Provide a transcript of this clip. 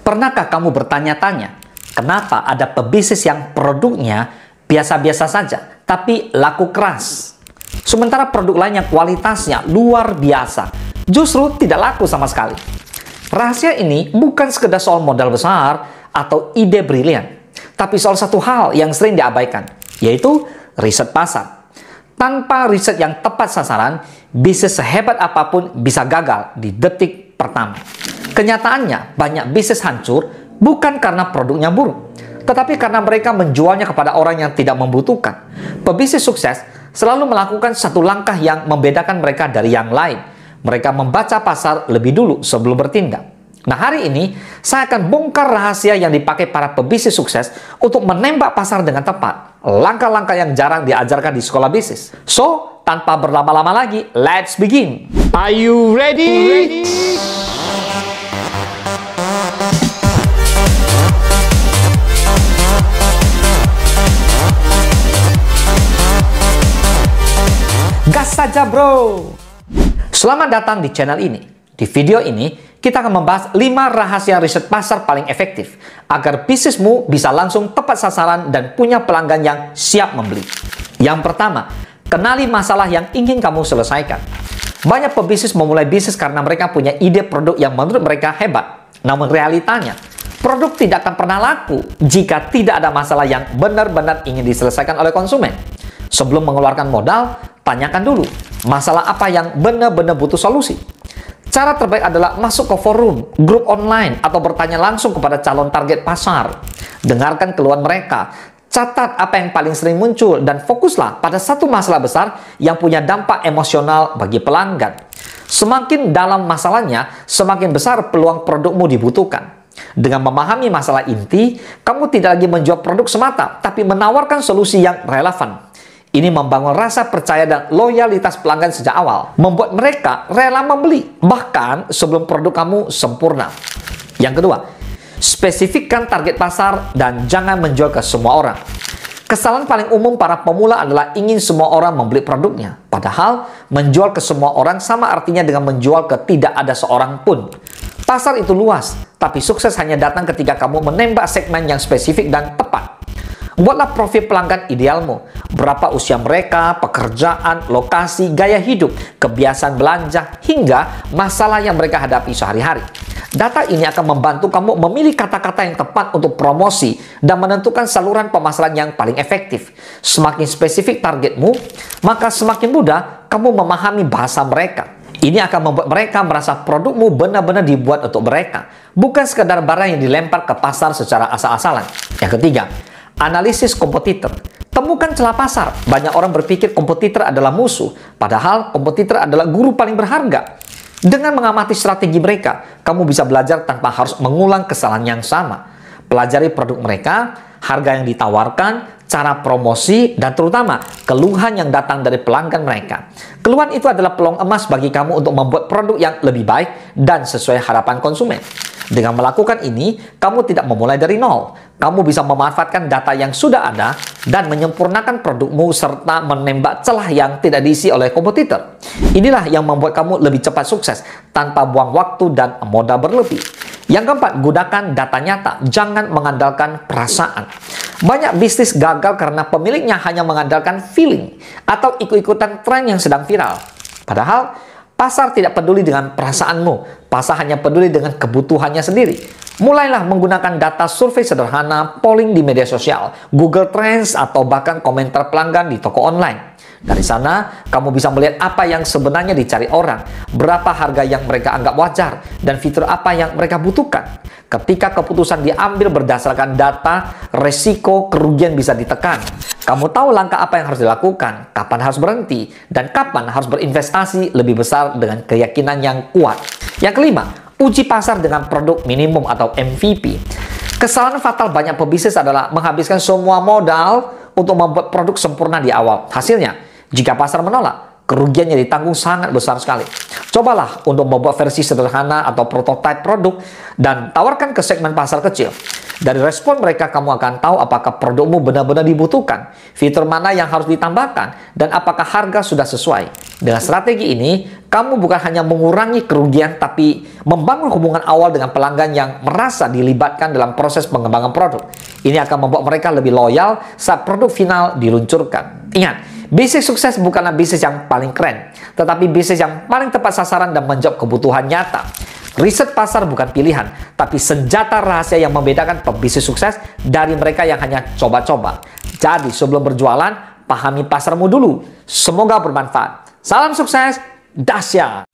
Pernahkah kamu bertanya-tanya, kenapa ada pebisnis yang produknya biasa-biasa saja, tapi laku keras? Sementara produk lain yang kualitasnya luar biasa, justru tidak laku sama sekali. Rahasia ini bukan sekedar soal modal besar atau ide brilian, tapi soal satu hal yang sering diabaikan, yaitu riset pasar. Tanpa riset yang tepat sasaran, bisnis sehebat apapun bisa gagal di detik pertama. Kenyataannya, banyak bisnis hancur bukan karena produknya buruk, tetapi karena mereka menjualnya kepada orang yang tidak membutuhkan. Pebisnis sukses selalu melakukan satu langkah yang membedakan mereka dari yang lain. Mereka membaca pasar lebih dulu sebelum bertindak. Nah, hari ini saya akan bongkar rahasia yang dipakai para pebisnis sukses untuk menembak pasar dengan tepat. Langkah-langkah yang jarang diajarkan di sekolah bisnis. So, tanpa berlama-lama lagi, let's begin. Are you ready? Gas saja bro! Selamat datang di channel ini. Di video ini, kita akan membahas 5 rahasia riset pasar paling efektif agar bisnismu bisa langsung tepat sasaran dan punya pelanggan yang siap membeli. Yang pertama, kenali masalah yang ingin kamu selesaikan. Banyak pebisnis memulai bisnis karena mereka punya ide produk yang menurut mereka hebat. Namun realitanya, produk tidak akan pernah laku jika tidak ada masalah yang benar-benar ingin diselesaikan oleh konsumen. Sebelum mengeluarkan modal, tanyakan dulu masalah apa yang benar-benar butuh solusi. Cara terbaik adalah masuk ke forum, grup online, atau bertanya langsung kepada calon target pasar. Dengarkan keluhan mereka, catat apa yang paling sering muncul, dan fokuslah pada satu masalah besar yang punya dampak emosional bagi pelanggan. Semakin dalam masalahnya, semakin besar peluang produkmu dibutuhkan. Dengan memahami masalah inti, kamu tidak lagi menjual produk semata, tapi menawarkan solusi yang relevan. Ini membangun rasa percaya dan loyalitas pelanggan sejak awal, membuat mereka rela membeli, bahkan sebelum produk kamu sempurna. Yang kedua, spesifikkan target pasar dan jangan menjual ke semua orang. Kesalahan paling umum para pemula adalah ingin semua orang membeli produknya. Padahal, menjual ke semua orang sama artinya dengan menjual ke tidak ada seorang pun. Pasar itu luas, tapi sukses hanya datang ketika kamu menembak segmen yang spesifik dan tepat. Buatlah profil pelanggan idealmu. Berapa usia mereka, pekerjaan, lokasi, gaya hidup, kebiasaan belanja, hingga masalah yang mereka hadapi sehari-hari. Data ini akan membantu kamu memilih kata-kata yang tepat untuk promosi dan menentukan saluran pemasaran yang paling efektif. Semakin spesifik targetmu, maka semakin mudah kamu memahami bahasa mereka. Ini akan membuat mereka merasa produkmu benar-benar dibuat untuk mereka, bukan sekadar barang yang dilempar ke pasar secara asal-asalan. Yang ketiga, analisis kompetitor. Temukan celah pasar. Banyak orang berpikir kompetitor adalah musuh, padahal kompetitor adalah guru paling berharga. Dengan mengamati strategi mereka, kamu bisa belajar tanpa harus mengulang kesalahan yang sama. Pelajari produk mereka, harga yang ditawarkan, cara promosi, dan terutama keluhan yang datang dari pelanggan mereka. Keluhan itu adalah peluang emas bagi kamu untuk membuat produk yang lebih baik dan sesuai harapan konsumen. Dengan melakukan ini, kamu tidak memulai dari nol. Kamu bisa memanfaatkan data yang sudah ada dan menyempurnakan produkmu serta menembak celah yang tidak diisi oleh kompetitor. Inilah yang membuat kamu lebih cepat sukses tanpa buang waktu dan modal berlebih. Yang keempat, gunakan data nyata. Jangan mengandalkan perasaan. Banyak bisnis gagal karena pemiliknya hanya mengandalkan feeling atau ikut-ikutan tren yang sedang viral. Padahal, pasar tidak peduli dengan perasaanmu. Pasar hanya peduli dengan kebutuhannya sendiri. Mulailah menggunakan data survei sederhana, polling di media sosial, Google Trends, atau bahkan komentar pelanggan di toko online. Dari sana, kamu bisa melihat apa yang sebenarnya dicari orang, berapa harga yang mereka anggap wajar, dan fitur apa yang mereka butuhkan. Ketika keputusan diambil berdasarkan data, resiko kerugian bisa ditekan. Kamu tahu langkah apa yang harus dilakukan, kapan harus berhenti, dan kapan harus berinvestasi lebih besar dengan keyakinan yang kuat. Yang kelima, uji pasar dengan produk minimum atau MVP. Kesalahan fatal banyak pebisnis adalah menghabiskan semua modal untuk membuat produk sempurna di awal. Hasilnya, jika pasar menolak, kerugiannya ditanggung sangat besar sekali. Cobalah untuk membuat versi sederhana atau prototipe produk dan tawarkan ke segmen pasar kecil. Dari respon mereka, kamu akan tahu apakah produkmu benar-benar dibutuhkan, fitur mana yang harus ditambahkan, dan apakah harga sudah sesuai. Dengan strategi ini, kamu bukan hanya mengurangi kerugian, tapi membangun hubungan awal dengan pelanggan yang merasa dilibatkan dalam proses pengembangan produk. Ini akan membuat mereka lebih loyal saat produk final diluncurkan. Ingat, bisnis sukses bukanlah bisnis yang paling keren, tetapi bisnis yang paling tepat sasaran dan menjawab kebutuhan nyata. Riset pasar bukan pilihan, tapi senjata rahasia yang membedakan pebisnis sukses dari mereka yang hanya coba-coba. Jadi sebelum berjualan, pahami pasarmu dulu. Semoga bermanfaat. Salam sukses, dahsyat!